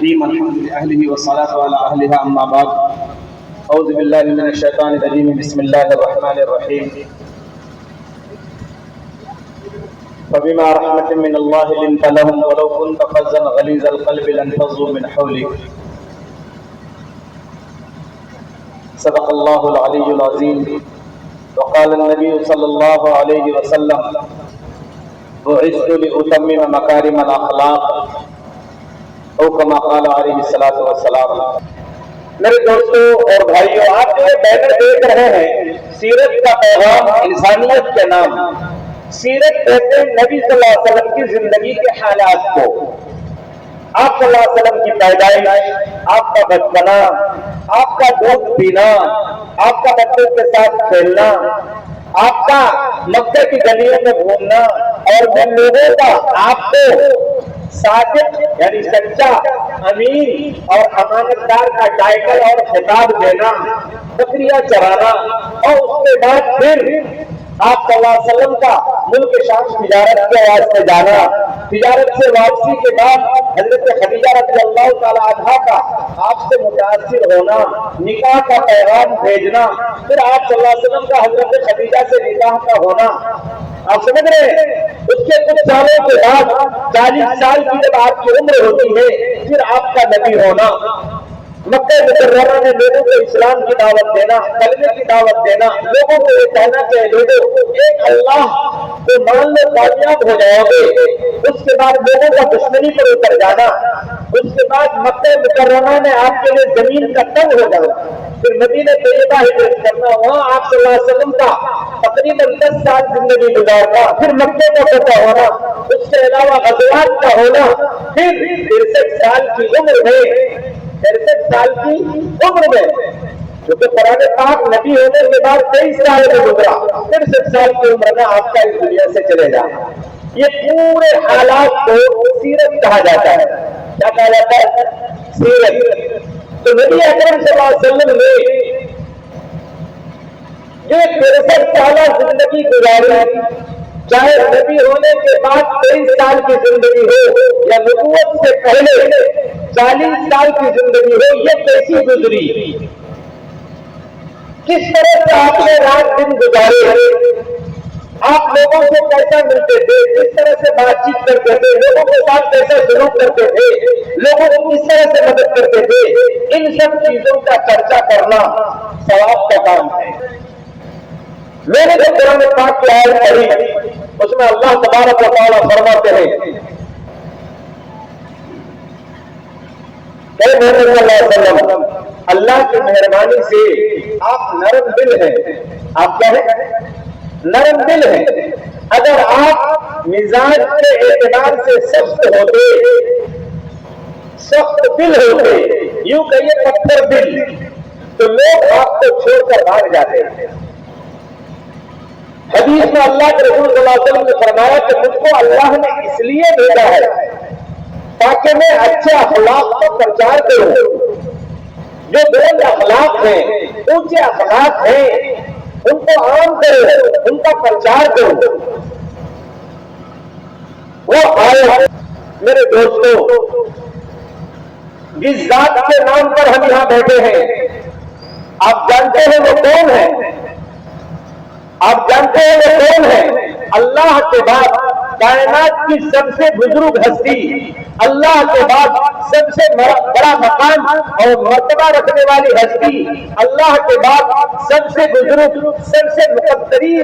الرحيم الحمد لأهله والصلاة على أهلها أما بعد أعوذ بالله من الشيطان الرجيم بسم الله الرحمن الرحيم فبما رحمة من الله لنت لهم ولو كنت فظا غليظ القلب لانفضوا من حولك صدق الله العلي العظيم وقال النبي صلى الله عليه وسلم بعثت لأتمم مكارم الأخلاق او کما قال علیہ الصلوۃ والسلام۔ میرے دوستوں اور بھائیوں، آپ جو بینر دیکھ رہے ہیں سیرت کا پیغام انسانیت کے نام، سیرت کہتے ہیں نبی صلی اللہ علیہ وسلم کی زندگی کے حالات کو، آپ صلی اللہ علیہ وسلم کی پیدائش، آپ کا بچپنا، آپ کا دودھ پینا، آپ کا بچوں کے ساتھ کھیلنا، آپ کا مکے کی گلیوں میں گھومنا، اور جن لوگوں کا آپ کو صادق یعنی سچا، امین اور امانت دار کا ٹائٹل اور خطاب دینا، بکریاں چرانا، اور اس کے بعد پھر آپ صلی اللہ علیہ وسلم کا ملک شام تجارت کے واسطے جانا، تجارت سے واپسی کے بعد حضرت خدیجہ رضی اللہ تعالی عنہا کا آپ سے متاثر ہونا، نکاح کا پیغام بھیجنا، پھر آپ صلی اللہ علیہ وسلم کا حضرت خدیجہ سے نکاح کا ہونا، آپ سمجھ رہے ہیں؟ اس کے کچھ سالوں کے بعد 40 سال کی جب آپ کی عمر ہوتی ہے پھر آپ کا نبی ہونا، مکہ مکرمہ میں لوگوں کو اسلام کی دعوت دینا، کلمے کی دعوت دینا، لوگوں کو یہ کہنا کہ لوگوں ایک اللہ کو مان لو کامیاب ہو جاؤ گے، اس کے بعد لوگوں کا دشمنی پر اتر جانا، اس کے بعد مکہ مکرمہ میں آپ کے لیے زمین کا تنگ ہو جانا، پھر مدینہ طیبہ ہجرت کرنا، وہاں آپ صلی اللہ علیہ وسلم کا تقریباً 10 سال زندگی گزارنا، پھر مکے کا فتح ہونا، اس کے علاوہ غزوات کا ہونا، پھر 63 سال کی عمر میں 63 سال کی عمر میں کیونکہ قرآن پاک نبی ہونے کے بعد 23 سال میں گزرا، 63 سال کی عمر میں آپ کا اس دنیا سے چلے جانا، یہ پورے حالات کو سیرت کہا جاتا ہے۔ کیا کہا جاتا ہے؟ سیرت۔ تو نبی اکرم صلی اللہ علیہ وسلم نے جو 63 سالہ زندگی گزاری، چاہے نبی ہونے کے بعد 23 سال کی زندگی ہو یا نبوت سے پہلے 40 سال کی زندگی ہو، یہ کیسی گزری، کس طرح سے آپ نے رات دن گزارے، آپ لوگوں سے کیسا ملتے تھے، کس طرح سے بات چیت کرتے تھے، لوگوں کے ساتھ کیسا سلوک کرتے تھے، لوگوں کو کس طرح سے مدد کرتے تھے، ان سب چیزوں کا چرچا کرنا ثواب کا کام ہے۔ میں نے جو قرآن پاک کی آیت پڑھی اس میں اللہ تبارک و تعالیٰ فرماتے ہیں کہ محمد صلی اللہ علیہ وسلم اللہ کی مہربانی سے آپ نرم دل ہیں، آپ کیا ہیں؟ نرم دل ہیں۔ اگر آپ مزاج کے اعتبار سے سخت ہوتے، سخت دل ہوتے، یوں کہیے پتھر دل، تو لوگ آپ کو چھوڑ کر بھاگ جاتے ہیں۔ حدیث میں اللہ کے رسول صلی اللہ علیہ وسلم نے فرمایا کہ مجھ کو اللہ نے اس لیے بھیجا ہے تاکہ میں اچھے اخلاق کا پرچار کروں، جو بلند اخلاق ہیں، اونچے اخلاق ہیں، ان کو عام کروں، ان کا پرچار کروں۔ وہ آئے میرے دوستوں، جس ذات کے نام پر ہم یہاں بیٹھے ہیں، آپ جانتے ہیں وہ کون ہے؟ آپ جانتے ہیں وہ کون ہے؟ اللہ کے بعد کائنات کی سب سے بزرگ ہستی، اللہ کے بعد سب سے بڑا مقام اور مرتبہ رکھنے والی ہستی، اللہ کے بعد سب سے بزرگ، سب سے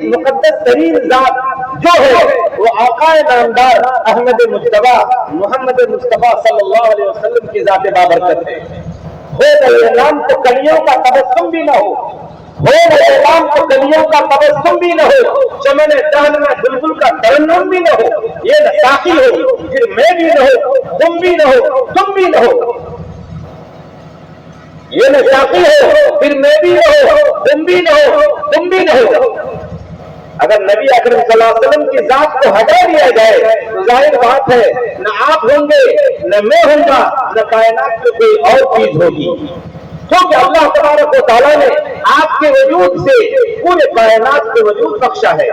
مقدس ترین ذات جو ہے وہ آقا نامدار احمد مجتبیٰ محمد مصطفیٰ صلی اللہ علیہ وسلم کی ذات بابرکت ہے۔ ہو گئے نام تو کلیوں کا تبسم بھی نہ ہو نام تو کلیوں کا تبسم بھی نہ ہو، چمن دہن میں بلبل کا ترنم بھی نہ ہو، یہ نہ ساقی ہو پھر میں بھی نہ ہو، تم بھی نہ ہو، تم بھی نہ ہو، یہ نہ ساقی ہو پھر میں بھی نہ ہو، تم بھی نہ ہو، تم بھی نہ ہو۔ اگر نبی اکرم صلی اللہ علیہ وسلم کی ذات کو ہٹا دیا جائے تو ظاہر بات ہے نہ آپ ہوں گے، نہ میں ہوں گا، نہ کائنات میں کوئی اور چیز ہوگی، کیونکہ اللہ تبارک و تعالیٰ نے آپ کے وجود سے پورے کائنات کے وجود بخشا ہے۔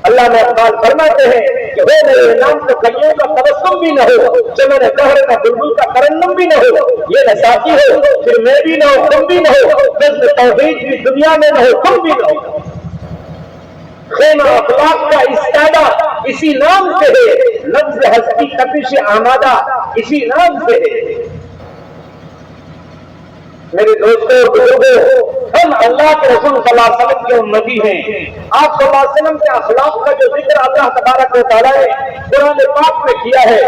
اللہ نے اقبال فرماتے ہیں کہ ہو میرے نام تو کلیوں کا تبسم بھی نہ ہو، چمن دہر کا بلبل کا ترنم بھی نہ ہو، یہ نہ ساتھی ہو پھر میں بھی نہ ہو تم بھی نہ ہو، نظم توحید بھی دنیا میں نہ ہو تم بھی نہ ہو۔ خیمہ اخلاق کا استادہ اسی نام سے ہے، نبض ہستی تپش آمادہ اسی نام سے ہے۔ میرے دوستوں بزرگوں، ہم اللہ کے رسول صلی اللہ علیہ وسلم کے امتی ہیں۔ آپ صلی اللہ علیہ وسلم کے اخلاق کا جو ذکر اللہ تبارک و تعالیٰ نے قرآن پاک میں کیا ہے،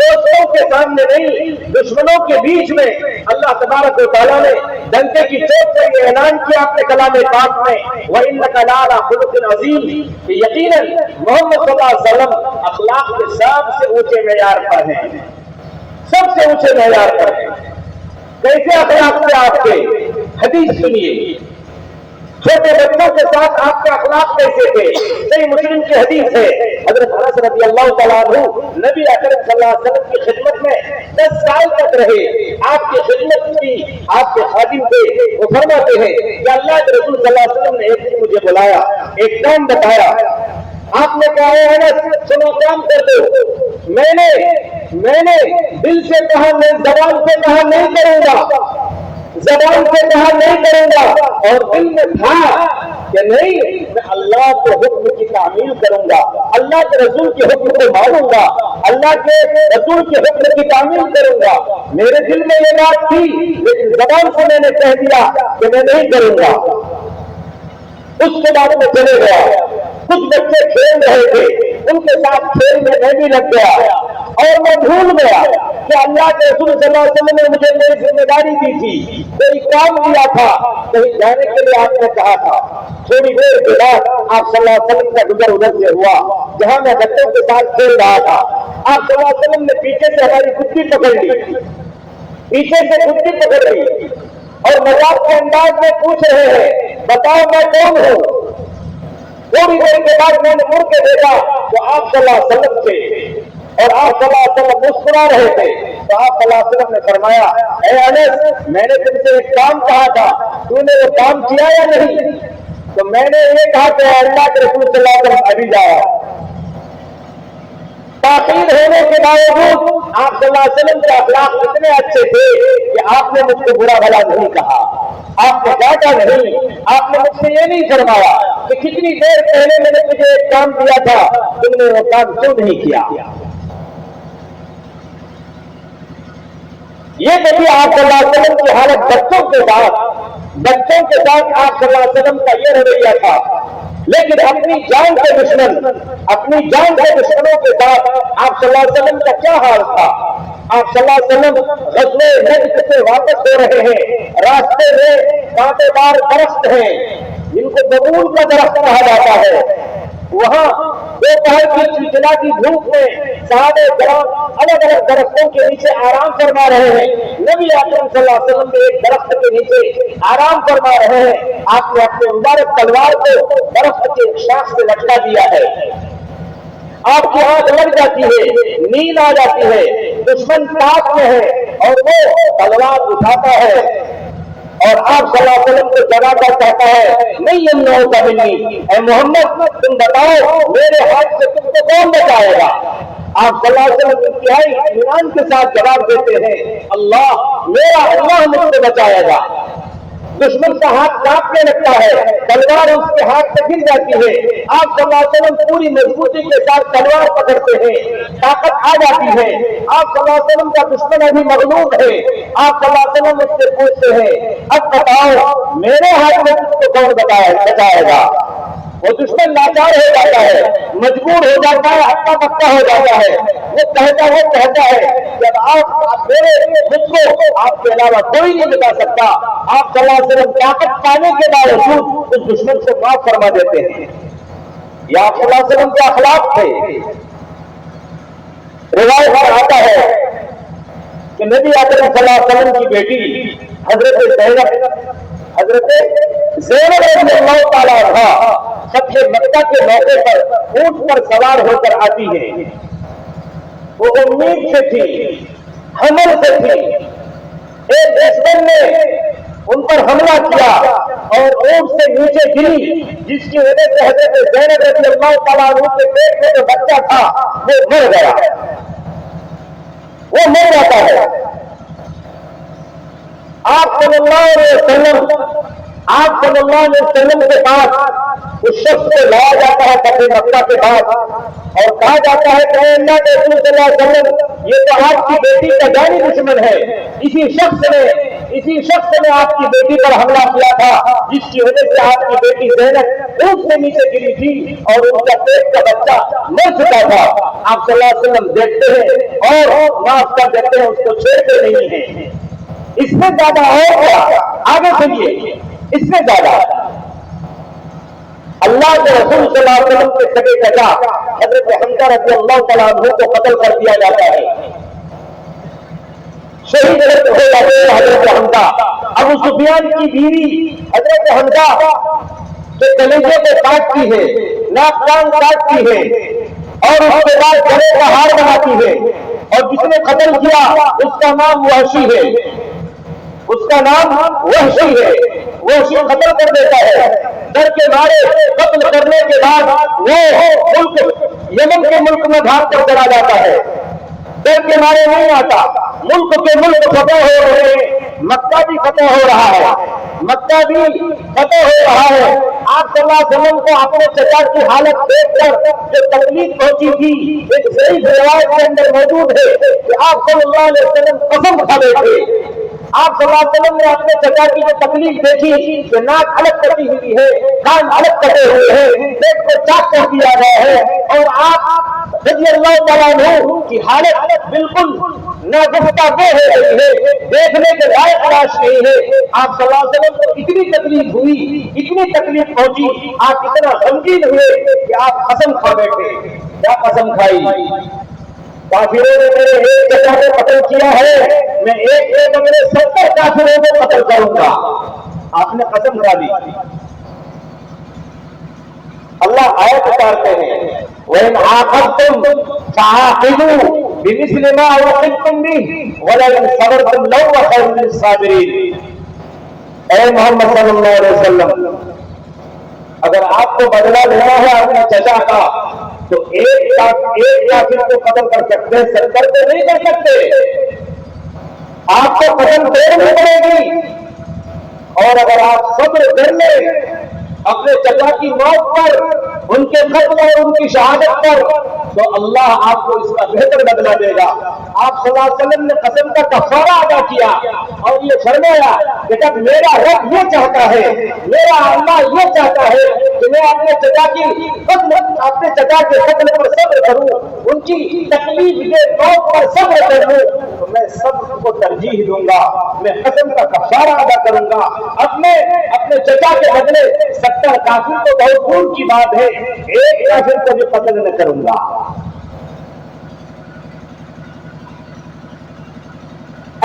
دوستوں کے سامنے نہیں، دشمنوں کے بیچ میں اللہ تبارک و تعالیٰ نے ڈنکے کی چوٹ سے یہ اعلان کیا اپنے کلام پاک میں، وَإِنَّكَ لَعَلَىٰ خُلُقٍ عَظِيمٍ، کہ یقیناً محمد صلی اللہ علیہ وسلم اخلاق کے سب سے اونچے معیار پر ہیں، سب سے اونچے معیار پر ہیں۔ کیسے اخلاق تھے آپ کے؟ حدیث سنیے، چھوٹے بچوں کے ساتھ آپ کے اخلاق کیسے تھے؟ صحیح مسلم کی حدیث ہے، حضرت انس رضی اللہ تعالیٰ عنہ نبی اکرم صلی اللہ علیہ وسلم کی خدمت میں 10 سال تک رہے، آپ کی خدمت کی، آپ کے خادم تھے۔ وہ فرماتے ہیں کہ اللہ کے رسول صلی اللہ علیہ وسلم نے ایک دن مجھے بلایا، ایک کام بتایا، آپ نے کہا ہے انس سنو کام کر دو، میں نے دل سے کہا، میں زبان سے کہا نہیں کروں گا، زبان سے کہا نہیں کروں گا، اور دل میں تھا کہ نہیں، میں اللہ کے حکم کی تعمیل کروں گا، اللہ کے رسول کے حکم کو مانوں گا، اللہ کے رسول کے حکم کی تعمیل کروں گا۔ میرے دل میں یہ بات تھی، لیکن زبان سے میں نے کہہ دیا کہ میں نہیں کروں گا۔ اس کے بعد میں چلے گیا، کچھ بچے کھیل رہے تھے، ان کے ساتھ کھیل میں بھی لگ گیا، اور میں بھول گیا کہ اللہ کے رسول صلی اللہ علیہ وسلم نے مجھے میری ذمہ داری دی تھی، کوئی کام دیا تھا، کہیں جانے کے لیے آپ نے کہا تھا۔ تھوڑی دیر کے بعد آپ صلی اللہ علیہ وسلم کا گزر ادھر سے ہوا، جہاں میں بچوں کے ساتھ کھیل رہا تھا، آپ صلی اللہ علیہ وسلم نے پیچھے سے ہماری کتی پکڑ لی، پیچھے سے کتی پکڑ لی، اور مذاق کے انداز میں پوچھ رہے ہیں بتاؤ میں کون ہوں؟ تھوڑی دیر کے بعد میں نے مڑ کے دیکھا تو آپ صلی اللہ علیہ وسلم تھے، اور آپ صلی اللہ علیہ وسلم مسکرا رہے تھے، تو آپ صلی اللہ علیہ وسلم نے فرمایا اے انس، میں نے تم سے ایک کام کہا تھا، تو نے وہ کام کیا یا نہیں؟ تو میں نے یہ کہا کہ اللہ کے رسول صلی اللہ علیہ وسلم ابھی جایا۔ تاخیر ہونے کے باوجود آپ صلی اللہ علیہ وسلم کے اخلاق اتنے اچھے تھے کہ آپ نے مجھ کو برا بھلا نہیں کہا، آپ نے ڈانٹا نہیں، آپ نے مجھ سے یہ نہیں فرمایا کہ کتنی دیر پہلے میں نے تجھے ایک کام دیا تھا، تم نے وہ کام کیوں نہیں کیا۔ یہ دیکھیے آپ صلی اللہ علیہ وسلم کی حالت بچوں کے ساتھ آپ صلی اللہ علیہ وسلم کا یہ رویہ تھا، لیکن اپنی جان کے دشمنوں کے ساتھ آپ صلی اللہ علیہ وسلم کا کیا حال تھا؟ آپ صلی اللہ علیہ وسلم غزوہ نجد سے واپس ہو رہے ہیں، راستے میں کانٹے دار درخت ہیں جن کو ببول کا درخت کہا جاتا ہے، وہاں دوپہر کی چلچلاتی دھوپ میں صحابہ کرام الگ الگ درختوں کے نیچے آرام فرما رہے ہیں، نبی اکرم صلی اللہ علیہ وسلم بھی ایک درخت کے نیچے آرام فرما رہے ہیں، آپ نے اپنے مبارک تلوار کو درخت کے شاخ سے لٹکا دیا ہے، آپ کی آنکھ لگ جاتی ہے، نیند آ جاتی ہے، دشمن پاس میں ہے اور وہ تلوار اٹھاتا ہے اور آپ صلی اللہ علیہ وسلم کو جگا کر کہتا ہے نہیں یمنعو کا منی، اے محمد تم بتاؤ میرے ہاتھ سے تم کو کون بچائے گا؟ آپ صلی اللہ علیہ وسلم انتہائی اطمینان کے ساتھ جواب دیتے ہیں اللہ، میرا اللہ مجھ سے بچائے گا۔ دشمن کا ہاتھ کانپنے لگتا ہے، تلوار اس کے ہاتھ سے گر جاتی ہے، آپ صلی اللہ علیہ وسلم پوری مضبوطی کے ساتھ تلوار پکڑتے ہیں، طاقت آ جاتی ہے، آپ صلی اللہ علیہ وسلم کا دشمن ابھی مغلوب ہے، آپ صلی اللہ علیہ وسلم اس سے پوچھتے ہیں اب بتاؤ میرے ہاتھ میں تم کو کون بچائے گا؟ وہ دشمن لاچار ہو جاتا ہے، مجبور ہو جاتا ہے، ہکا بکا ہو جاتا ہے، وہ کہتا ہے جب آپ میرے مجھ کو آپ کے علاوہ کوئی نہیں بتا سکتا، آپ صلی اللہ علیہ وسلم طاقت پانے کے باوجود اس دشمن سے معاف فرما دیتے ہیں۔ یہ آپ صلی اللہ علیہ وسلم کے اخلاق تھے۔ روایت میں آتا ہے کہ نبی اکرم صلی اللہ علیہ وسلم کی بیٹی حضرت زینب رضی اللہ تعالیٰ عنہا فتح مکہ کے موقع پر اونٹ پر سوار ہو کر آتی ہے، وہ امید سے تھی، حمل سے تھی، ایک دشمن نے ان پر حملہ کیا اور اونٹ سے نیچے گری، جس کی وجہ سے حضرت زینب رضی اللہ تعالیٰ عنہ کے پیٹ میں جو بچہ تھا وہ مر گیا، وہ مر جاتا ہے۔ آپ صلی اللہ علیہ وسلم کے پاس اس شخص کو لایا جاتا ہے فتح مکہ کے بعد، اور کہا جاتا ہے کہ اے اللہ کے رسول صلی اللہ علیہ وسلم، یہ تو آپ کی بیٹی کا جانی دشمن ہے، اسی شخص نے آپ کی بیٹی پر حملہ کیا تھا، جس کی وجہ سے آپ کی بیٹی زینب اونٹ سے نیچے گری تھی اور ان کا پیٹ کا بچہ مر چکا تھا۔ آپ صلی اللہ علیہ وسلم دیکھتے ہیں اور معاف کر دیتے ہیں، اس کو چھیڑتے نہیں ہیں۔ اس سے زیادہ اور کیا؟ آگے سنیے، اس سے زیادہ اللہ کے رسول صلی اللہ علیہ وسلم کے سگے چچا حضرت حمزہ رضی اللہ تعالیٰ عنہ کو قتل کر دیا جاتا ہے، شہید ہو جاتے ہیں حضرت حمزہ۔ ابو سفیان کی بیوی حضرت حمزہ جو کلیجے کو کاٹتی ہے، ناک کان کاٹتی ہے اور اس کے بعد گلے کا ہار بناتی ہے، اور جس نے قتل کیا اس کا نام وحشی ہے، وحشی قتل کر دیتا ہے۔ ڈر کے مارے قتل کرنے کے بعد وہ یمن کے ملک میں بھاگ کر چلا جاتا ہے، ڈر کے مارے نہیں آتا۔ ملک کے ملک فتح ہو رہے ہیں، مکہ بھی فتح ہو رہا ہے، آپ صلی اللہ علیہ وسلم کو اپنے چچا کی حالت دیکھ کر جو تکلیف پہنچی تھی، ایک ضعیف روایت کے اندر موجود ہے کہ آپ صلی اللہ علیہ وسلم قسم کھا بیٹھے۔ آپ صلی اللہ علیہ وسلم نے اپنے چچا کی جو تکلیف دیکھی کہ ناک الگ کٹی ہوئی ہے، کان الگ کٹے ہوئے ہیں، پیٹ کو چاک کر دیا گیا ہے، اور آپ رضی اللہ تعالیٰ عنہ کی حالت بالکل ناگفتہ بے ہو رہی ہے، دیکھنے کے لائق لاش نہیں ہے۔ آپ صلی اللہ علیہ وسلم کو اتنی تکلیف ہوئی، اتنی تکلیف پہنچی، آپ اتنا غمگین ہوئے کہ آپ قسم کھا بیٹھے۔ کیا قسم کھائی؟ کافروں نے میرے ایک چچا کو قتل کیا ہے، میں ایک میرے 70 کافروں کو قتل کروں گا۔ آپ نے قسم کھا دی۔ اللہ آیت اتارتے ہیں، وَإِنْ عَاقَبْتُمْ فَعَاقِبُوا بِمِثْلِ مَا عُوقِبْتُمْ بِهِ وَلَئِنْ صَبَرْتُمْ لَهُوَ خَيْرٌ لِلصَّابِرِينَ۔ اے محمد صلی اللہ علیہ وسلم، اگر آپ کو بدلہ لینا ہے اپنے چچا کا تو ایک کافر کو قتل کر سکتے، 70 کو نہیں کر سکتے۔ آپ کو قتل کرنی پڑے گی، اور اگر آپ صبر کر لیں اپنے چچا کی موت پر، ان کے قتل اور ان کی شہادت پر، تو اللہ آپ کو اس کا بہتر بدلہ دے گا۔ آپ صلی اللہ علیہ وسلم نے قسم کا کفارہ ادا کیا اور یہ فرمایا کہ جب میرا رب یہ چاہتا ہے، میرا اللہ یہ چاہتا ہے کہ میں اپنے چچا کے قتل پر صبر کروں، ان کی تکلیف کے موت پر صبر کروں، تو میں صبر کو ترجیح دوں گا، میں قسم کا کفارہ ادا کروں گا۔ اپنے چچا کے بدلے 70 کافر تو بہت دور کی بات ہے، ایک کافر کو بھی قتل نہ کروں گا۔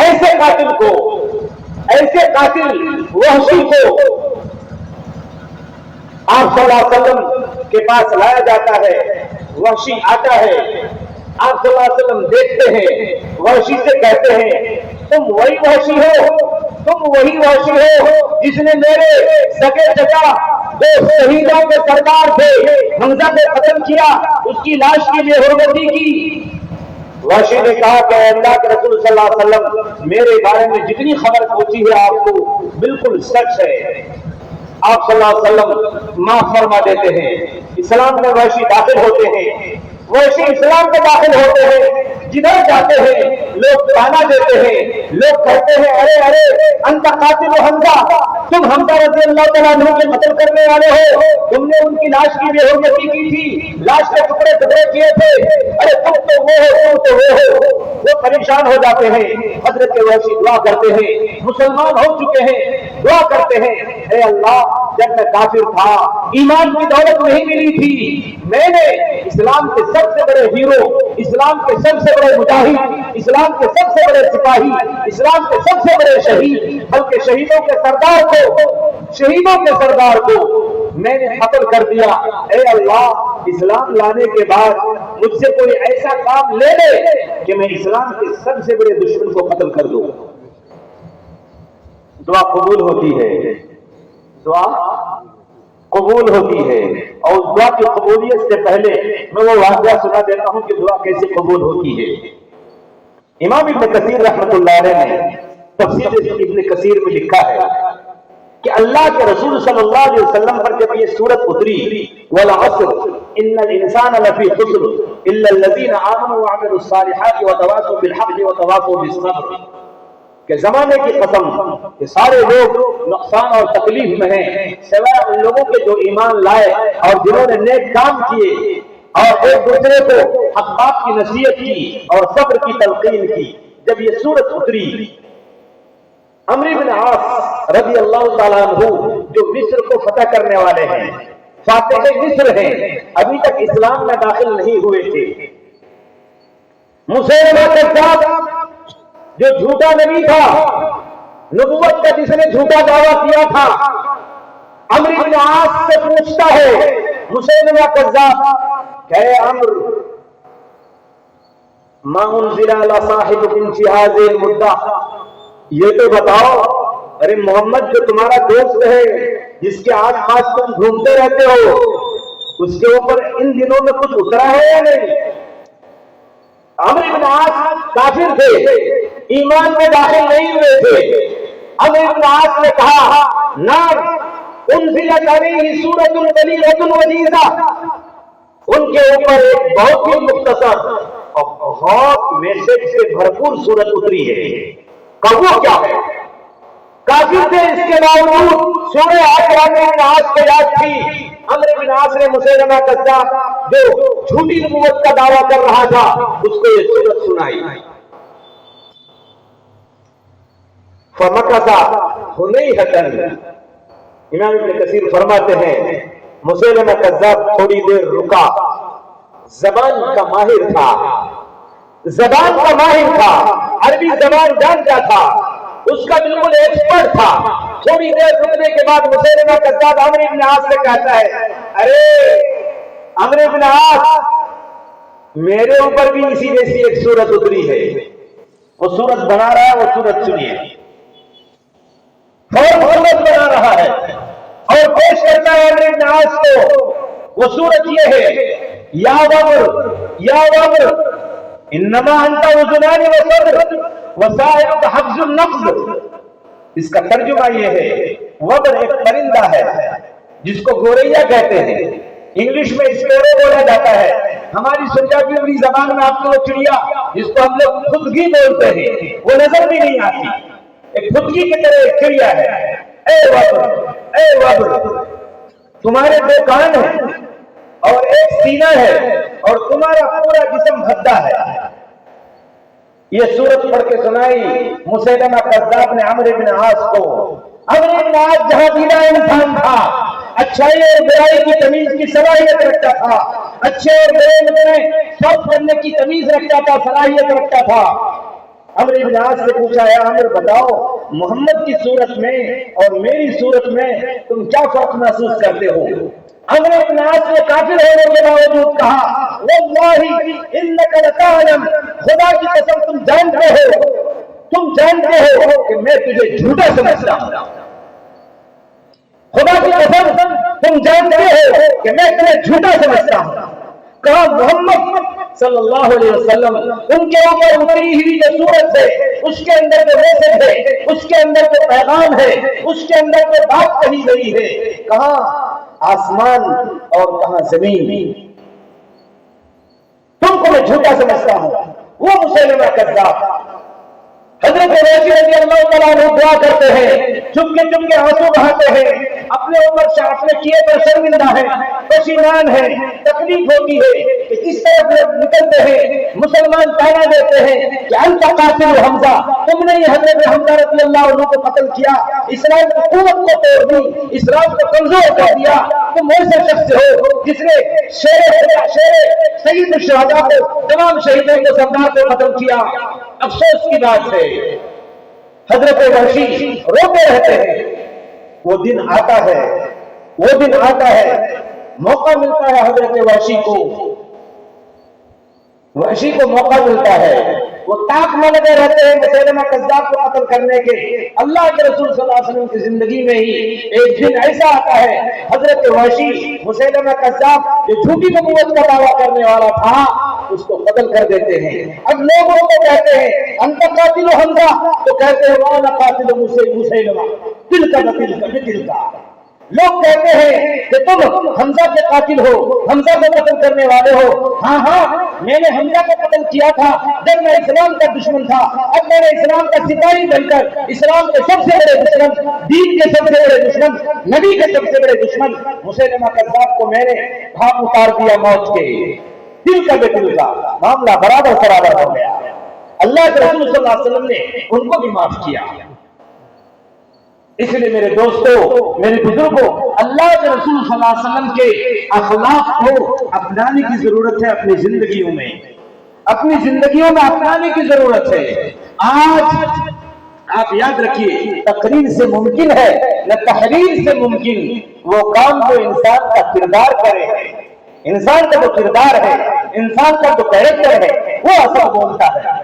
ایسے قاتل وحشی کو آپ صلی اللہ علیہ وسلم کے پاس لایا جاتا ہے۔ وحشی آتا ہے، آپ صلی اللہ علیہ وسلم دیکھتے ہیں، وحشی سے کہتے ہیں، تم وہی وحشی ہو جس نے میرے سگے چچا جو شہیدوں کے سردار تھے حمزہ کو قتل کیا، اس کی لاش کے لیے حرمتی کی۔ وحشی نے کہا کہ اللہ کے رسول صلی اللہ علیہ وسلم، میرے بارے میں جتنی خبر پہنچی ہے آپ کو بالکل سچ ہے۔ آپ صلی اللہ علیہ وسلم معاف فرما دیتے ہیں۔ اسلام میں وحشی داخل ہوتے ہیں، وحشی اسلام میں داخل ہوتے ہیں، جدھر جاتے ہیں لوگ تانا دیتے ہیں، لوگ کہتے ہیں ارے انت قاتل حمزہ، تم حمزہ رضی اللہ تعالیٰ عنہ کے قتل کرنے والے ہو، تم نے ان کی لاش کی بے حرمتی کی تھی، لاش کے ٹکڑے کیے تھے، ارے تم تو وہ ہو۔ وہ پریشان ہو جاتے ہیں۔ حضرت وحشی دعا کرتے ہیں، مسلمان ہو چکے ہیں، دعا کرتے ہیں، اے اللہ، جب میں کافر تھا، ایمان کی دولت نہیں ملی تھی، میں نے اسلام کے سب سے بڑے ہیرو، اسلام کے سب سے بڑے مجاہد، اسلام کے سب سے بڑے سپاہی، اسلام کے سب سے بڑے شہید، بلکہ شہیدوں کے سردار کو میں نے قتل کر دیا۔ اے اللہ، اسلام لانے کے بعد مجھ سے کوئی ایسا کام لے لے کہ میں اسلام کے سب سے بڑے دشمن کو قتل کر دوں۔ دعا قبول ہوتی ہے، دعا قبول ہوتی ہے۔ اور اس دعا کی قبولیت سے پہلے میں وہ واقعہ سنا دیتا ہوں کہ دعا کیسے قبول ہوتی ہے۔ امام ابن کثیر رحمۃ اللہ علیہ نے تفسیر ابن کثیر میں لکھا ہے کہ اللہ کے رسول صلی اللہ علیہ وسلم پر جب یہ سورت اتری والعصر ان الانسان لفی خسر الا الذین آمنوا وعملوا الصالحات وتواصوا بالحق وتواصوا بالصبر، کہ زمانے کی قسم کہ سارے لوگ نقصان اور تکلیف میں ہیں سوائے ان لوگوں کے جو ایمان لائے اور جنہوں نے نیک کام کیے اور ایک دوسرے کو حق بات کی نصیحت کی اور صبر کی تلقین کی۔ جب یہ سورت اتری، عمرو بن عاص رضی اللہ تعالیٰ عنہ جو مصر کو فتح کرنے والے ہیں، فاتح مصر ہیں، ابھی تک اسلام میں داخل نہیں ہوئے تھے، مسیلمہ کذاب جو جھوٹا نبی تھا، نبوت کا جس نے جھوٹا دعویٰ کیا تھا، عمرو بن عاص سے پوچھتا ہے مسیلمہ کذاب کہ اے عمرو ما انزل علی صاحبکم فی ھذہ المدہ، یہ تو بتاؤ ارے محمد جو تمہارا دوست ہے جس کے آس پاس تم گھومتے رہتے ہو، اس کے اوپر ان دنوں میں کچھ اترا ہے یا نہیں؟ عمرو بن عاص کافر تھے، ایمان میں داخل نہیں ہوئے تھے۔ عمرو بن عاص نے کہا نعم انزلت علیہ سورۃ بلیغۃ وجیزہ، ان کے اوپر ایک بہت ہی مختصر اور بہت میسج سے بھرپور سورت اتری ہے۔ وہ کیا ہے؟ کافر تھے، اس کے باوجود سورہ عمرو بن عاص کو یاد تھی۔ عمرو بن عاص نے مسیلمہ کذاب جو جھوٹی نبوت کا دعویٰ کر رہا تھا اس کو یہ سورت سنائی۔ فمکث حنیہۃ، امام ابن کثیر فرماتے ہیں مسیلمہ کذاب تھوڑی دیر رکا، زبان کا ماہر تھا، زبان کا ماہر تھا، عربی زبان جانتا تھا، اس کا بالکل ایکسپرٹ تھا۔ تھوڑی دیر رکنے کے بعد مسیلمہ کذاب عمرو بن عاص سے کہتا ہے ارے عمرو بن عاص میرے اوپر بھی اسی جیسی ایک سورت اتری ہے، وہ سورت بنا رہا ہے، وہ سورت سنیے۔ سورت بنا رہا ہے اور پیش کرتا ہے عمرو بن عاص کو، وہ سورت یہ ہے یا وبر یا وبر انما انت اذنان وصدر وسائرک حفظ النفس۔ اس کا ترجمہ یہ ہے وبر ایک پرندہ ہے جس کو گوریا کہتے ہیں، انگلش میں اسپیرو بولا جاتا ہے، ہماری سنجابی زبان میں آپ کو وہ چڑیا جس کو ہم لوگ خودگی بولتے ہیں، وہ نظر بھی نہیں آتی، ایک خودگی کی طرح ایک چڑیا ہے۔ اے وبر اے وبر تمہارے دو کان ہیں اور ایک سینہ ہے اور تمہارا پورا جسم بھدا ہے۔ یہ سورت پڑھ کے سنائی مسیلمہ کذاب نے عمرو بن عاص کو۔ عمرو بن عاص جہاں دینا انسان تھا، اچھائی اور برائی کی تمیز کی صلاحیت رکھتا تھا، اچھے اور برے میں فرق کرنے کی تمیز رکھتا تھا، صلاحیت رکھتا تھا۔ عمرو بن عاص سے پوچھا ہے عمرو بتاؤ محمد کی صورت میں اور میری صورت میں تم کیا فرق محسوس کرتے ہو؟ عمرو بن عاص نے کافر ہونے کے باوجود کہا واللہ انک لتعلم، خدا کی قسم تم جانتے ہو کہ میں تجھے جھوٹا سمجھتا ہوں، خدا کی قسم تم جانتے ہو کہ میں تمہیں جھوٹا سمجھتا ہوں۔ کہا محمد صلی اللہ علیہ وسلم ان کے اوپر اتری ہوئی جو سورت ہے اس کے اندر جو میسج ہے، اس کے اندر جو پیغام ہے، اس کے اندر جو بات کہی گئی ہے، کہاں آسمان اور کہاں زمین، تم کو میں جھوٹا سمجھتا ہوں۔ وہ مسیلمہ کذاب حضرت وحشی رضی اللہ تعالیٰ عنہ دعا کرتے ہیں، چپکے چپکے آنسو بہاتے ہیں، اپنے اوپر اپنے کیے پر شرمندہ ہے، پشیمان ہے، تکلیف ہوتی ہے کہ کس طرح نکلتے ہیں، مسلمان تانا دیتے ہیں کہ انت قاتل حمزہ، تم نے یہ حضرت حمزہ رضی اللہ عنہ کو قتل کیا، اسلام کی قوت کو توڑ دی، اسلام کو کمزور کر دیا، تم ایسے شخص ہو جس نے شیر سید الشہداء کو، تمام شہیدوں کو، سردار کو قتل کیا۔ افسوس کی بات ہے حضرت وحشی روتے رہتے ہیں۔ وہ دن آتا ہے، وہ دن آتا ہے، موقع ملتا ہے حضرت وحشی کو موقع ملتا ہے، وہ تاک میں لگے رہتے ہیں مسیلمہ کذاب کو قتل کرنے کے اللہ کے رسول صلی اللہ علیہ وسلم کی زندگی میں ہی ایک دن ایسا آتا ہے، حضرت وحشی مسیلمہ کذاب جو جھوٹی نبوت کا دعویٰ کرنے والا تھا اس کو قتل کر دیتے ہیں۔ اب لوگوں کو کہتے ہیں انت قاتل حمزہ، تو کہتے ہیں وانا قاتل مسیلمہ، دل کا دل کا۔ لوگ کہتے ہیں کہ تم حمزہ کے قاتل ہو، حمزہ کو قتل کرنے والے ہو۔ ہاں ہاں، میں نے حمزہ کو قتل کیا تھا جب میں اسلام کا دشمن تھا، اب میں نے اسلام کا سپاہی بن کر اسلام کے سب سے بڑے دشمن، دین کے سب سے بڑے دشمن، نبی کے سب سے بڑے دشمن مسیلمہ کذاب کو میں نے بھاپ اتار دیا موت کے۔ دل کا بے دل کا معاملہ برابر ہو گیا۔ اللہ کے رسول صلی اللہ علیہ وسلم نے ان کو بھی معاف کیا۔ اس لیے میرے دوستوں، میرے بزرگوں، اللہ کے رسول صلی اللہ علیہ وسلم کے اخلاق کو اپنانے کی ضرورت ہے، اپنی زندگیوں میں اپنانے کی ضرورت ہے۔ آج آپ یاد رکھیے، تقریر سے ممکن ہے نہ تحریر سے ممکن وہ کام جو انسان کا کردار کرے، انسان کا جو کردار ہے، انسان کا جو کیریکٹر ہے وہ اثر بولتا ہے،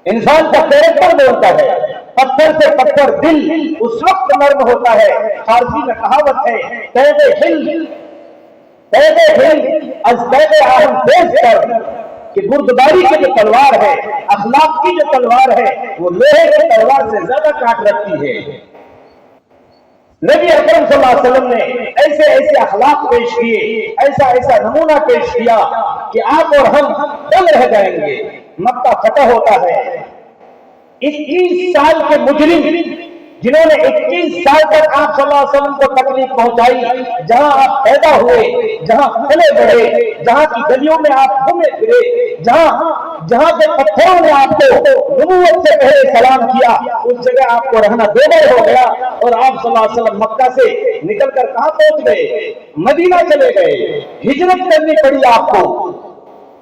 انسان کا کیریکٹر بولتا ہے۔ پتھر سے پتھر دل اس وقت نرم ہوتا ہے، فارسی میں کہاوت ہے قید ہل از قید آہن تیز کر، کہ بردباری کی جو تلوار ہے، اخلاق کی جو تلوار ہے وہ لوہے کی تلوار سے زیادہ کاٹ رکھتی ہے۔ نبی اکرم صلی اللہ علیہ وسلم نے ایسے اخلاق پیش کیے، ایسا نمونہ پیش کیا کہ آپ اور ہم دنگ رہ جائیں گے۔ مکہ فتح ہوتا ہے، 21 سال کے مجرم جنہوں نے 21 سال تک آپ صلی اللہ علیہ وسلم کو تکلیف پہنچائی، جہاں آپ پیدا ہوئے، جہاں پلے بڑھے، جہاں کی گلیوں میں آپ گھومے پھرے، جہاں کے پتھروں نے آپ کو نبوت سے پہلے سلام کیا، اس جگہ آپ کو رہنا دو بار ہو گیا، اور آپ صلی اللہ علیہ وسلم مکہ سے نکل کر کہاں پہنچ گئے؟ مدینہ چلے گئے۔ ہجرت کرنی پڑی، آپ کو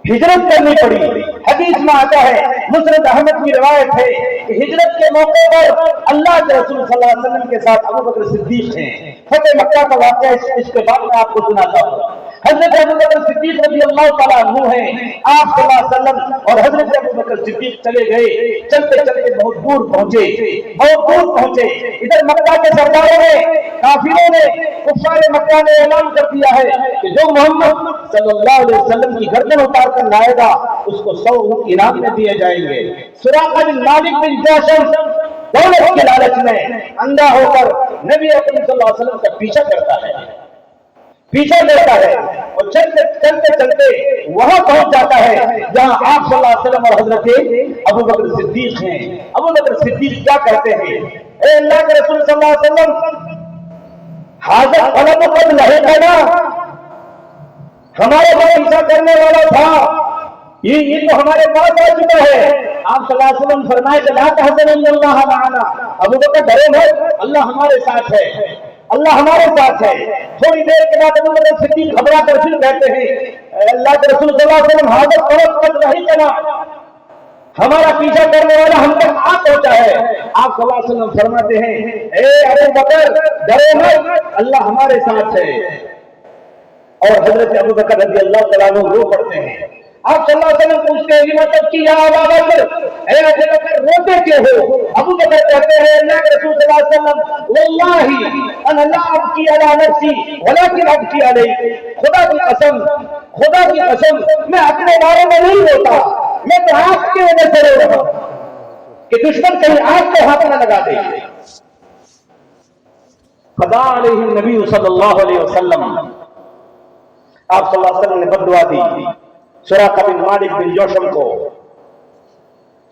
ہجرت کرنی پڑی۔ حدیث میں آتا ہے، مسند احمد کی روایت ہے کہ ہجرت کے موقع پر اللہ کے رسول صلی اللہ علیہ وسلم کے ساتھ ابو بکر صدیق ہیں۔ فتح مکہ کا واقعہ اس کے بعد میں آپ کو سناتا ہوں۔ حضرت ابو بکر صدیق رضی اللہ تعالیٰ عنہ ہیں، آپ صلی اللہ علیہ وسلم اور حضرت ابو بکر صدیق چلے گئے، چلتے چلتے بہت دور پہنچے۔ ادھر مکہ کے سرداروں نے، کافروں نے، کفار مکہ نے اعلان کر دیا ہے کہ جو محمد صلی اللہ علیہ وسلم کی گردن اتار کر لائے گا اس کو 100 اونٹ انعام میں دیے جائیں گے۔ سراقہ بن مالک بن جاشم دولت کے لالچ میں اندھا ہو کر نبی اکرم صلی اللہ علیہ وسلم کا پیچھا کرتا ہے اور چلتے وہاں پہنچ جاتا ہے جہاں آپ صلی اللہ علیہ وسلم اور حضرت ابو بکر صدیق ہیں۔ ابو بکر صدیق کیا کہتے ہیں؟ اے اللہ کے رسول صلی اللہ علیہ وسلم، حاضر طلب قد لحقنا، ہمارے پاس پیچھا کرنے والا تھا، یہ تو ہمارے پاس آ چکا ہے۔ آپ صلی اللہ علیہ وسلم فرمائے کہ لا تحزن ان اللہ معنا، ابو بکر ڈرو مت، اللہ ہمارے ساتھ ہے، اللہ ہمارے ساتھ ہے۔ تھوڑی دیر کے بعد ابو بکر صدیق گھبرا کر پھر کہتے ہیں اللہ کے رسول صلی اللہ علیہ وسلم، حاضر طلب قد لحقنا، ہمارا پیچھا کرنے والا ہم تک آ پہنچا ہے۔ آپ صلی اللہ علیہ وسلم فرماتے ہیں اے ابو بکر ڈرو مت، اللہ ہمارے ساتھ ہے۔ اور حضرت ابو بکر رضی اللہ تعالیٰ عنہ رو پڑتے ہیں۔ آپ صلی اللہ علیہ وسلم پوچھتے ہیں مطلب کہ یا ابا بکر، اے ابو بکر روتے کیوں ہو؟ ابو بکر کہتے ہیں اللہ کے رسول صلی اللہ علیہ وسلم واللہ انا لا ابکی علی نفسی ولکن ابکی علیک، خدا کی قسم میں اپنے بارے میں نہیں روتا، میں تو آپ کی وجہ سے رو رہا ہوں کہ دشمن کہیں آپ کو ہاتھ نہ لگا دے۔ قضا علیہ النبی صلی اللہ علیہ وسلم، آپ صلی اللہ علیہ وسلم نے بددعا دی سراقہ بن مالک بن جوشم کو،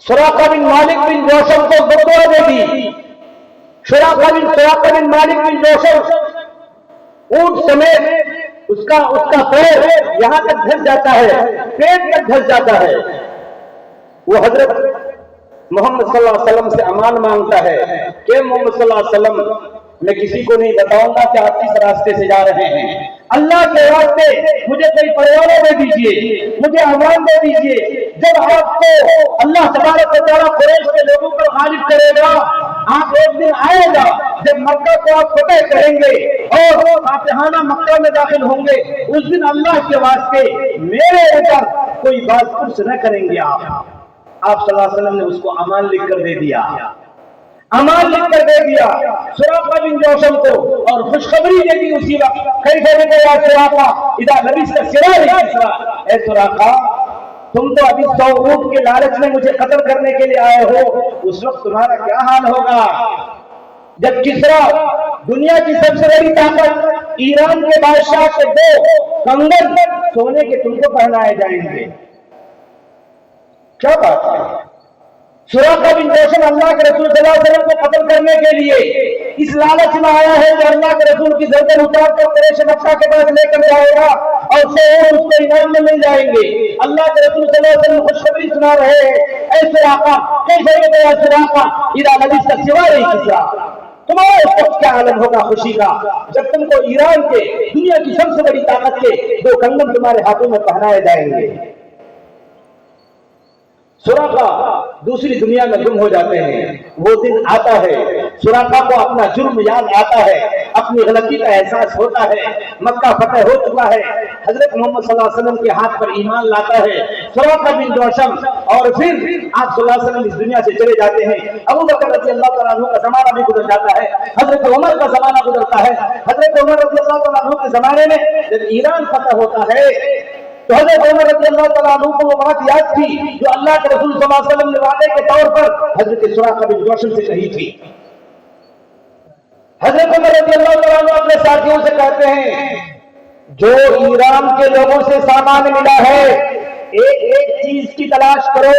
سراقہ بن مالک بن جوشم کو بددعا دے دی۔ سراقہ بن مالک بن جوشم اونٹ سمیت اس کا پیر یہاں تک دھس جاتا ہے، پیٹ تک دھس جاتا ہے۔ وہ حضرت محمد صلی اللہ علیہ وسلم سے امان مانگتا ہے کہ محمد صلی اللہ علیہ وسلم میں کسی کو نہیں بتاؤں گا کہ آپ کس راستے سے جا رہے ہیں، اللہ کے واسطے مجھے کوئی پروانہ دے دیجئے، مجھے امان دے دیجئے۔ جب آپ کو اللہ تبارک و تعالیٰ قریش کے لوگوں پر غالب کرے گا، آپ ایک دن آئے گا جب مکہ کو آپ فتح کریں گے اور فاتحانہ مکہ میں داخل ہوں گے، اس دن اللہ کے واسطے میرے اوپر کوئی بات پرس نہ کریں گے آپ۔ آپ صلی اللہ علیہ وسلم نے اس کو امان لکھ کر دے دیا۔ امان لکھ کر دے دیا سراقہ بن جوشم کو اور خوشخبری دے دی اسی وقت کیسے بھی گیا سراقہ اذا لبست سرار کسرا، اے سراقہ تم تو ابھی 100 اونٹ کے لالچ میں مجھے قتل کرنے کے لیے آئے ہو، اس وقت تمہارا کیا حال ہوگا جب کسرا دنیا کی سب سے بڑی طاقت ایران کے بادشاہ کے 2 کنگن سونے کے تم کو پہنائے جائیں گے؟ کیا بات ہے؟ سراقہ بن جوشم اللہ کے رسول صلی اللہ علیہ وسلم کو قتل کرنے کے لیے اس لالچ میں آیا ہے کہ اللہ کے رسول کی گردن اتار کر قریش مکہ کے پاس لے کر جائے گا اور 100 اونٹ اس کو انعام میں مل جائیں گے۔ اللہ کے رسول صلی اللہ علیہ وسلم خوشخبری سنا رہے ہیں، اے سراقہ کیسے یہ سراقہ اذا لبست سوار کسرا، تمہارا اس وقت کیا عالم ہوگا خوشی کا جب تم کو ایران کے دنیا کی سب سے بڑی طاقت کے 2 کنگن تمہارے ہاتھوں میں پہنائے جائیں گے۔ سراقہ دوسری دنیا میں گم ہو جاتے ہیں، وہ دن آتا ہے سراقہ کو اپنا جرم یاد آتا ہے، اپنی غلطی کا احساس ہوتا ہے، مکہ فتح ہو چکا ہے، حضرت محمد صلی اللہ علیہ وسلم کے ہاتھ پر ایمان لاتا ہے سراقہ بن جوشم، اور پھر آپ صلی اللہ علیہ وسلم اس دنیا سے چلے جاتے ہیں۔ ابو بکر رضی اللہ تعالیٰ عنہ کا زمانہ بھی گزر جاتا ہے، حضرت عمر کا زمانہ گزرتا ہے، حضرت عمر رضی اللہ تعالیٰ عنہ کے زمانے میں جب ایران فتح ہوتا ہے تو حضرت عمر رضی اللہ تعالیٰ عنہ کو وہ بات یاد تھی جو اللہ کے رسول صلی اللہ علیہ وسلم نے وعدے کے طور پر حضرت سراقہ بن جوشم سے کہی تھی۔ حضرت عمر رضی اللہ تعالیٰ عنہ اپنے ساتھیوں سے کہتے ہیں جو ایران کے لوگوں سے سامان ملا ہے ایک چیز کی تلاش کرو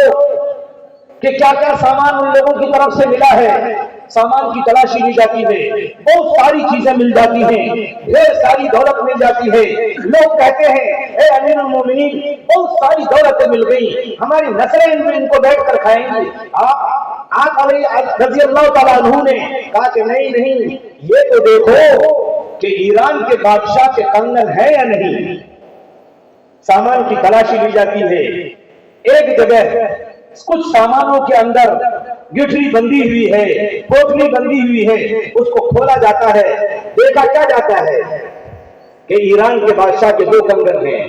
کہ کیا کیا سامان ان لوگوں کی طرف سے ملا ہے۔ سامان کی تلاشی لی جاتی ہے، بہت ساری چیزیں مل جاتی ہیں، ڈھیر ساری دولت مل جاتی ہے، لوگ کہتے ہیں اے امیر المومنین بہت ساری دولتیں مل گئی، ہماری نسلیں ان کو بیٹھ کر کھائیں گی۔ آپ علی رضی اللہ تعالیٰ عنہ نے کہا کہ نہیں یہ تو دیکھو کہ ایران کے بادشاہ کے کنگن ہے یا نہیں۔ سامان کی تلاشی لی جاتی ہے، ایک جگہ کچھ سامانوں کے اندر گٹھری بندی ہوئی ہے، پوٹلی بندی ہوئی ہے، اس کو کھولا جاتا ہے، دیکھا کیا جاتا ہے کہ ایران کے بادشاہ کے 2 کنگن ہیں۔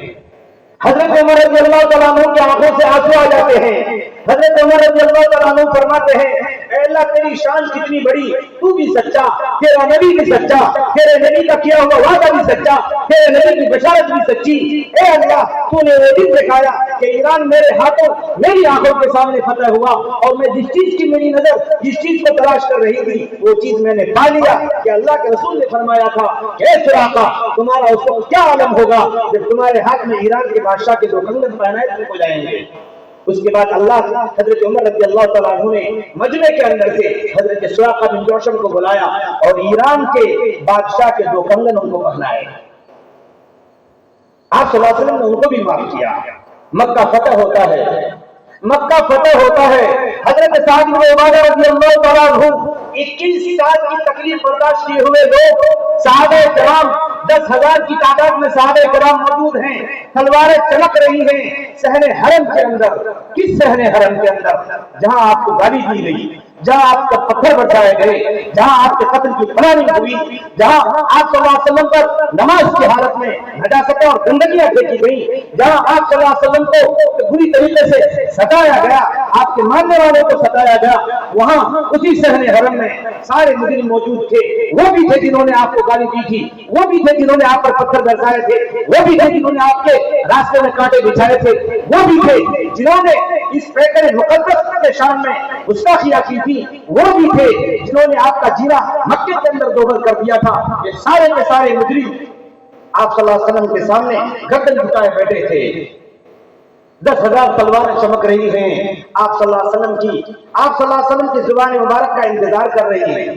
حضرت عمر رضی اللہ تعالیٰ عنہ کی آنکھوں سے آنسو آ جاتے ہیں۔ حضرت عمر رضی اللہ تعالیٰ عنہ فرماتے ہیں اے اللہ تیری شان کتنی بڑی، تو بھی سچا، تیرا نبی بھی سچا، تیرے نبی کا کیا ہوا وعدہ بھی سچا، تیرے نبی کی بشارت بھی سچی۔ اے اللہ تو نے وہ دن دکھایا کہ ایران میرے ہاتھوں میری آنکھوں کے سامنے فتح ہوا اور میں جس چیز کی میری نظر جس چیز کو تلاش کر رہی تھی وہ چیز میں نے پا لیا کہ اللہ کے رسول نے فرمایا تھا اے سراقہ تمہارا اس وقت کیا عالم ہوگا جب تمہارے ہاتھ میں ایران کے بادشاہ کے 2 کنگن پہنائے تم کو جائیں گے۔ اس کے بعد اللہ حضرت عمر رضی اللہ تعالیٰ عنہ نے مجمع کے اندر سے حضرت سراقہ بن جوشم کو بلایا اور ایران کے بادشاہ کے 2 کنگن ان کو پہنائے۔ آپ صلی اللہ علیہ وسلم نے ان کو بھی معاف کیا۔ مکہ فتح ہوتا ہے، مکہ فتح ہوتا ہے، حضرت سعد بن عبادہ رضی اللہ تعالیٰ عنہ 21 سال کی تکلیف برداشت کیے ہوئے لوگ، صحابہ کرام 10,000 کی تعداد میں صحابہ کرام موجود ہیں، تلواریں چمک رہی ہیں صحن حرم کے اندر۔ کس صحن حرم کے اندر؟ جہاں آپ کو گالی دی گئی، جہاں آپ کو پتھر برسائے گئے، جہاں آپ کے قتل کی پلاننگ ہوئی، جہاں آپ صلی اللہ علیہ وسلم پر نماز کی حالت میں نجاستیں اور گندگیاں پھینکی گئی، جہاں آپ صلی اللہ علیہ وسلم کو بری طریقے سے ستایا گیا، آپ کے ماننے والوں کو ستایا گیا، وہاں اسی صحن حرم میں سارے مجرم موجود تھے۔ وہ بھی تھے جنہوں نے آپ کو گالی دی تھی، وہ بھی تھے جنہوں نے آپ پر پتھر برسائے تھے، وہ بھی تھے جنہوں نے آپ کے راستے میں کانٹے بچھائے تھے، وہ بھی تھے جنہوں نے اس پیکر مقدس کے شان میں گستاخیاں کی تھی، وہ بھی تھے جنہوں نے آپ کا جینا مکے کے اندر دوبر کر دیا تھا۔ یہ سارے کے سارے مجرم آپ صلی اللہ علیہ وسلم کے سامنے گردن جھکائے بیٹھے تھے۔ 10,000 تلواریں چمک رہی ہیں، آپ صلی اللہ علیہ وسلم کی زبان مبارک کا انتظار کر رہی ہیں۔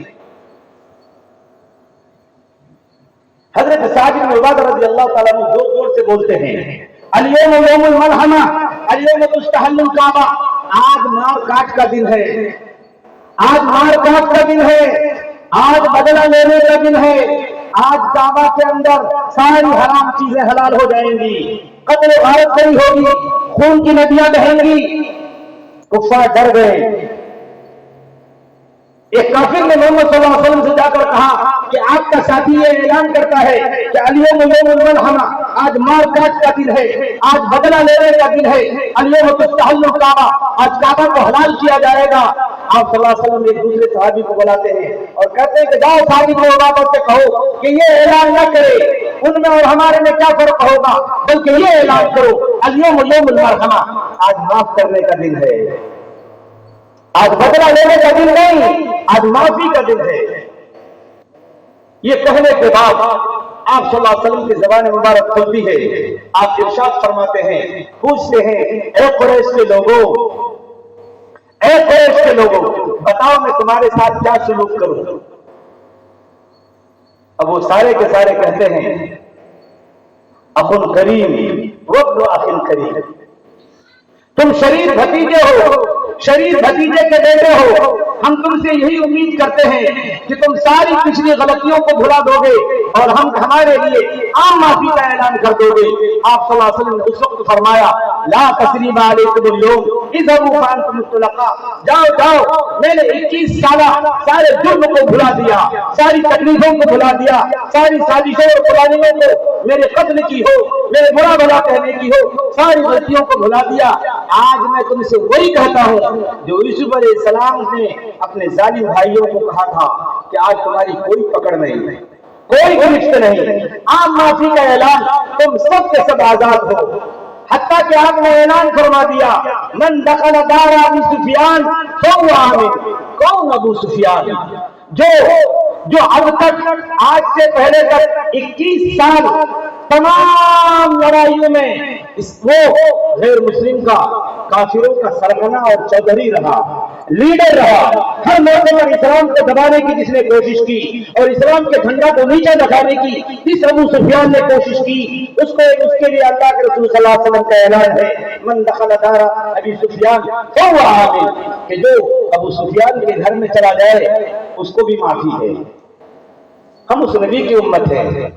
حضرت سعد بن عبادہ رضی اللہ تعالیٰ عنہ زور زور سے بولتے ہیں الیوم یوم الملحمہ الیوم تستحل الکعبہ، آج مار کاٹ کا دن ہے، آج مار کاٹ کا دن ہے، آج بدلہ لینے کا دن ہے، آج کعبہ کے اندر ساری حرام چیزیں حلال ہو جائیں گی، قتل و غارت نہیں ہوگی، خون کی ندیاں بہیں گی۔ کفار ڈر گئے۔ ایک کافر نے محمد صلی اللہ علیہ وسلم سے جا کر کہا کہ آپ کا ساتھی یہ اعلان کرتا ہے کہ الیوم یوم الملحمہ، آج مار کاٹ کا دن ہے، آج بدلہ لینے کا دن ہے، الیوم تستحل الکعبہ، آج کعبہ کو حلال کیا جائے گا، آپ صلی اللہ علیہ وسلم ایک دوسرے صحابی کو بلاتے ہیں اور کہتے ہیں کہ جاؤ صحابی کو عمر سے کہو کہ یہ اعلان نہ کرے ان میں اور ہمارے میں کیا فرق ہوگا، بلکہ یہ اعلان کرو اليوم یوم المرحمہ، آج معاف کرنے کا دن ہے، آج بدلہ لینے کا دن نہیں، آج معافی کا دن ہے۔ یہ کہنے کے بعد آپ صلی اللہ علیہ وسلم کی زبان مبارک کھلتی ہے، آپ ارشاد فرماتے ہیں، پوچھتے ہیں اے قریش کے لوگوں، اے قریش کے لوگوں، بتاؤ میں تمہارے ساتھ کیا سلوک کروں؟ اب وہ سارے کے سارے کہتے ہیں اخ کریم وابن اخ کریم، تم شریف بھتیجے ہو، شریف بھتیجے کے بیٹے ہو، ہم تم سے یہی امید کرتے ہیں کہ تم ساری پچھلی غلطیوں کو بھلا دو گے اور ہم ہمارے لیے عام معافی کا اعلان کر دو گے۔ آپ صلی اللہ علیہ وسلم نے اس وقت فرمایا لا تثریب علیکم اليوم اذهبوا فانتم طلقاء، جاؤ جاؤ، میں نے 21 سالہ سارے جرم کو بھلا دیا، ساری تکلیفوں کو بھلا دیا، ساری سازشوں اور پلاننگوں کو، میرے قتل کی ہو، میرے برا بھلا کہنے کی ہو، ساری غلطیوں کو بھلا دیا۔ آج میں تم سے وہی کہتا ہوں جو یوسف علیہ السلام نے اپنے ظالم بھائیوں کو کہا تھا کہ آج تمہاری کوئی پکڑ نہیں، کوئی گرفت نہیں، عام معافی کا اعلان، تم سب کے سب آزاد ہو۔ حتیٰ کہ آپ نے اعلان فرما دیا من دخل دار ابی سفیان فهو آمن، کون ابو سفیان؟ جو اب تک آج سے پہلے تک 21 سال تمام لڑائیوں میں وہ غیر مسلم کا، کافروں کا سرغنہ اور چودھری رہا، لیڈر رہا، ہر موقع پر اسلام کو دبانے کی جس نے کوشش کی اور اسلام کے جھنڈا کو نیچے دکھانے کی جس ابو سفیان نے کوشش کی، اس کے لیے اللہ کے رسول صلی اللہ علیہ وسلم کا اعلان ہے من دخل دار ابی سفیان فهو آمن، کہ جو ابو سفیان کے گھر میں چلا جائے اس کو بھی معافی ہے۔ ہم اس نبی کی امت ہیں۔